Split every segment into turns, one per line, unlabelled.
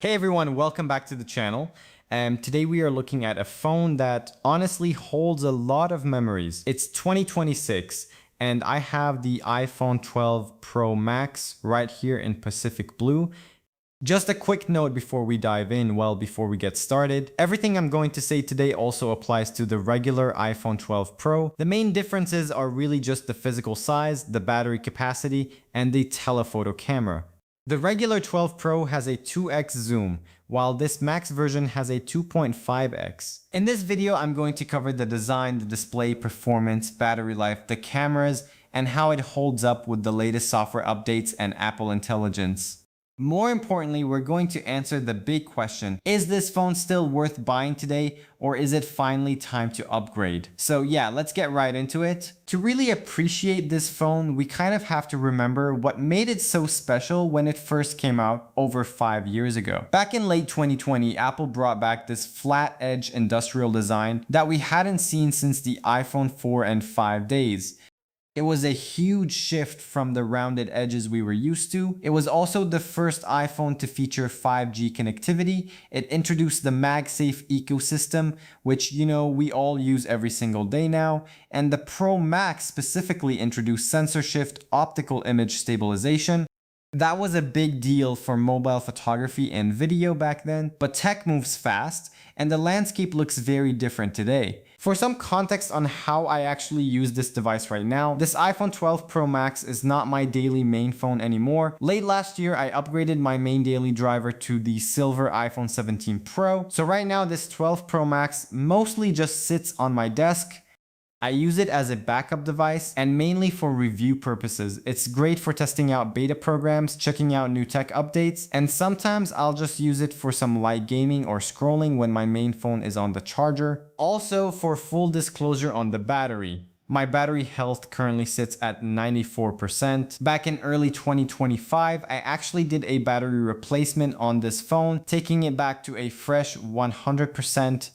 Hey everyone, welcome back to the channel. Today we are looking at a phone that honestly holds a lot of memories. It's 2026 and I have the iPhone 12 Pro Max right here in Pacific Blue. Just a quick note before we dive in, before we get started. Everything I'm going to say today also applies to the regular iPhone 12 Pro. The main differences are really just the physical size, the battery capacity, and the telephoto camera. The regular 12 Pro has a 2x zoom, while this Max version has a 2.5x. In this video, I'm going to cover the design, the display, performance, battery life, the cameras, and how it holds up with the latest software updates and Apple Intelligence. More importantly, we're going to answer the big question. Is this phone still worth buying today, or is it finally time to upgrade? So yeah, let's get right into it. To really appreciate this phone, we kind of have to remember what made it so special when it first came out over 5 years ago. Back in late 2020, Apple brought back this flat edge industrial design that we hadn't seen since the iPhone 4 and 5 days. It was a huge shift from the rounded edges we were used to. It was also the first iPhone to feature 5G connectivity. It introduced the MagSafe ecosystem, which we all use every single day now. And the Pro Max specifically introduced sensor shift, optical image stabilization. That was a big deal for mobile photography and video back then, but tech moves fast and the landscape looks very different today. For some context on how I actually use this device right now, this iPhone 12 Pro Max is not my daily main phone anymore. Late last year, I upgraded my main daily driver to the silver iPhone 17 Pro. So right now, this 12 Pro Max mostly just sits on my desk. I use it as a backup device and mainly for review purposes. It's great for testing out beta programs, checking out new tech updates, and sometimes I'll just use it for some light gaming or scrolling when my main phone is on the charger. Also, for full disclosure on the battery, my battery health currently sits at 94%. Back in early 2025, I actually did a battery replacement on this phone, taking it back to a fresh 100%.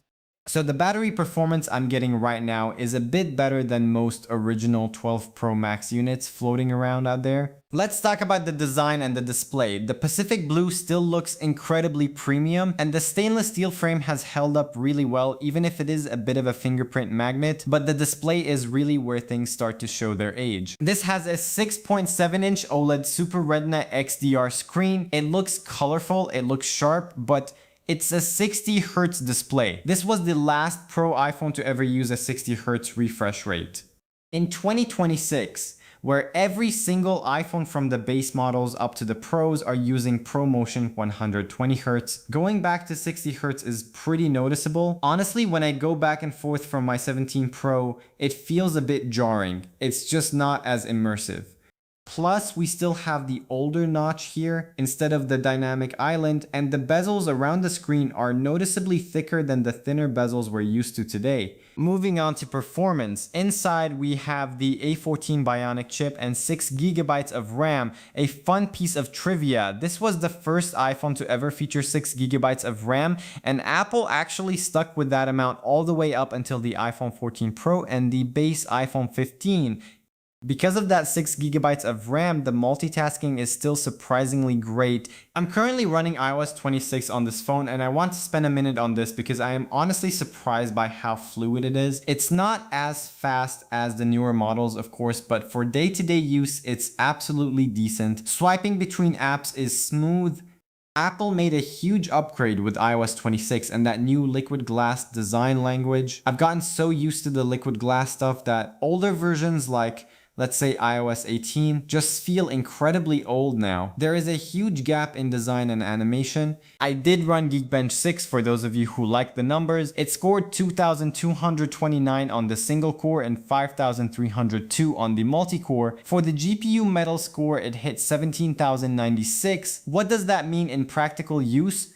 So the battery performance I'm getting right now is a bit better than most original 12 Pro Max units floating around out there. Let's talk about the design and the display. The Pacific Blue still looks incredibly premium, and the stainless steel frame has held up really well, even if it is a bit of a fingerprint magnet, but the display is really where things start to show their age. This has a 6.7-inch OLED Super Retina XDR screen. It looks colorful, it looks sharp, but it's a 60 Hz display. This was the last Pro iPhone to ever use a 60 Hz refresh rate. In 2026, where every single iPhone from the base models up to the Pros are using ProMotion 120 Hz, going back to 60 Hz is pretty noticeable. Honestly, when I go back and forth from my 17 Pro, it feels a bit jarring. It's just not as immersive. Plus, we still have the older notch here instead of the dynamic island, and the bezels around the screen are noticeably thicker than the thinner bezels we're used to today. Moving on to performance, inside we have the A14 Bionic chip and 6GB of RAM. A fun piece of trivia, this was the first iPhone to ever feature 6GB of RAM, and Apple actually stuck with that amount all the way up until the iPhone 14 Pro and the base iPhone 15. Because of that 6GB of RAM, the multitasking is still surprisingly great. I'm currently running iOS 26 on this phone, and I want to spend a minute on this because I am honestly surprised by how fluid it is. It's not as fast as the newer models, of course, but for day-to-day use, it's absolutely decent. Swiping between apps is smooth. Apple made a huge upgrade with iOS 26 and that new liquid glass design language. I've gotten so used to the liquid glass stuff that older versions like let's say iOS 18, just feel incredibly old now. There is a huge gap in design and animation. I did run Geekbench 6 for those of you who like the numbers. It scored 2,229 on the single core and 5,302 on the multi-core. For the GPU Metal score, it hit 17,096. What does that mean in practical use?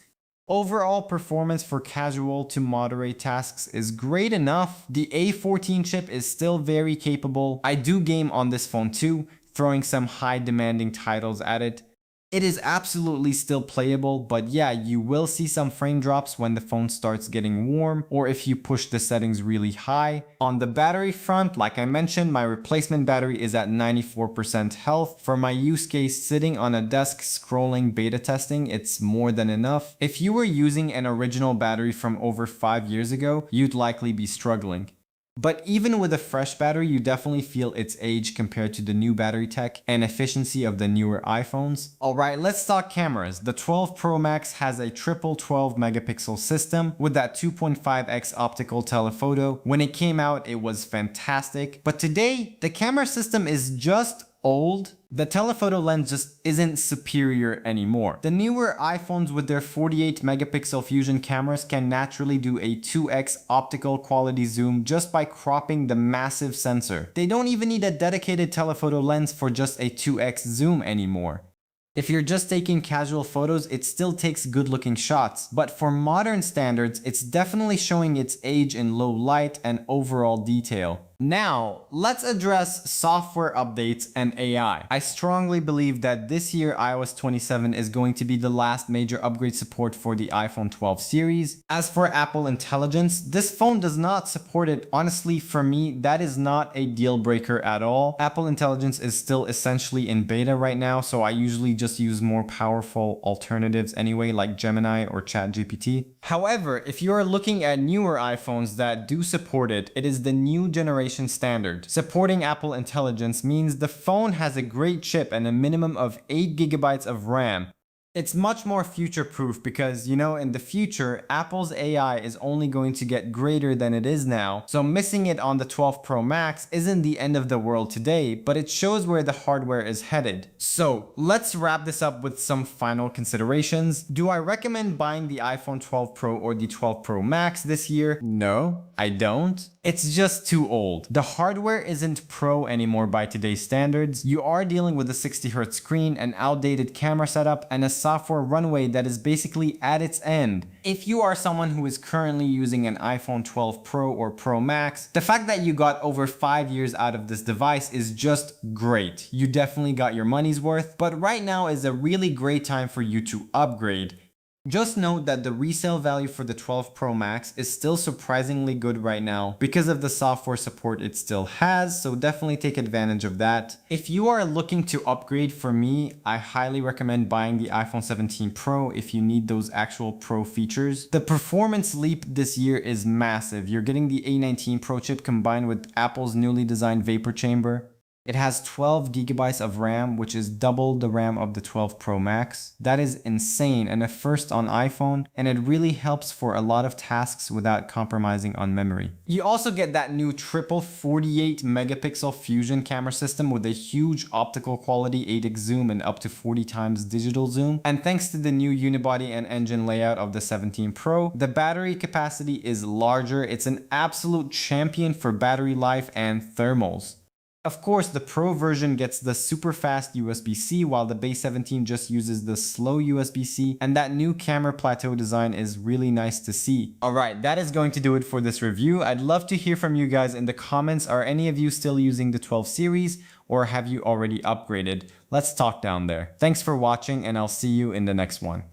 Overall performance for casual to moderate tasks is great enough. The A14 chip is still very capable. I do game on this phone too, throwing some high demanding titles at it. It is absolutely still playable, but yeah, you will see some frame drops when the phone starts getting warm or if you push the settings really high. On the battery front, like I mentioned, my replacement battery is at 94% health. For my use case, sitting on a desk scrolling beta testing, it's more than enough. If you were using an original battery from over 5 years ago, you'd likely be struggling. But even with a fresh battery, you definitely feel its age compared to the new battery tech and efficiency of the newer iPhones. Alright, let's talk cameras. The 12 Pro Max has a triple 12 megapixel system with that 2.5x optical telephoto. When it came out, it was fantastic. But today, the camera system is just old. The telephoto lens just isn't superior anymore. The newer iPhones with their 48 megapixel fusion cameras can naturally do a 2x optical quality zoom just by cropping the massive sensor. They don't even need a dedicated telephoto lens for just a 2x zoom anymore. If you're just taking casual photos, it still takes good looking shots, but for modern standards, it's definitely showing its age in low light and overall detail. Now, let's address software updates and AI. I strongly believe that this year iOS 27 is going to be the last major upgrade support for the iPhone 12 series. As for Apple Intelligence, this phone does not support it. Honestly, for me, that is not a deal breaker at all. Apple Intelligence is still essentially in beta right now, so I usually just use more powerful alternatives anyway, like Gemini or ChatGPT. However, if you are looking at newer iPhones that do support it, it is the new generation standard. Supporting Apple Intelligence means the phone has a great chip and a minimum of 8 gigabytes of RAM. It's much more future-proof because, in the future, Apple's AI is only going to get greater than it is now, so missing it on the 12 Pro Max isn't the end of the world today, but it shows where the hardware is headed. So, let's wrap this up with some final considerations. Do I recommend buying the iPhone 12 Pro or the 12 Pro Max this year? No, I don't. It's just too old. The hardware isn't pro anymore by today's standards. You are dealing with a 60Hz screen, an outdated camera setup, and a software runway that is basically at its end. If you are someone who is currently using an iPhone 12 Pro or Pro Max, the fact that you got over 5 years out of this device is just great. You definitely got your money's worth, but right now is a really great time for you to upgrade. Just note that the resale value for the 12 Pro Max is still surprisingly good right now because of the software support it still has, so definitely take advantage of that. If you are looking to upgrade, for me, I highly recommend buying the iPhone 17 Pro if you need those actual Pro features. The performance leap this year is massive. You're getting the A19 Pro chip combined with Apple's newly designed vapor chamber. It has 12 gigabytes of RAM, which is double the RAM of the 12 Pro Max. That is insane and a first on iPhone, and it really helps for a lot of tasks without compromising on memory. You also get that new triple 48 megapixel fusion camera system with a huge optical quality 8x zoom and up to 40 times digital zoom. And thanks to the new unibody and engine layout of the 17 Pro, the battery capacity is larger. It's an absolute champion for battery life and thermals. Of course, the Pro version gets the super fast USB-C while the base 17 just uses the slow USB-C, and that new camera plateau design is really nice to see. Alright, that is going to do it for this review. I'd love to hear from you guys in the comments. Are any of you still using the 12 series or have you already upgraded? Let's talk down there. Thanks for watching and I'll see you in the next one.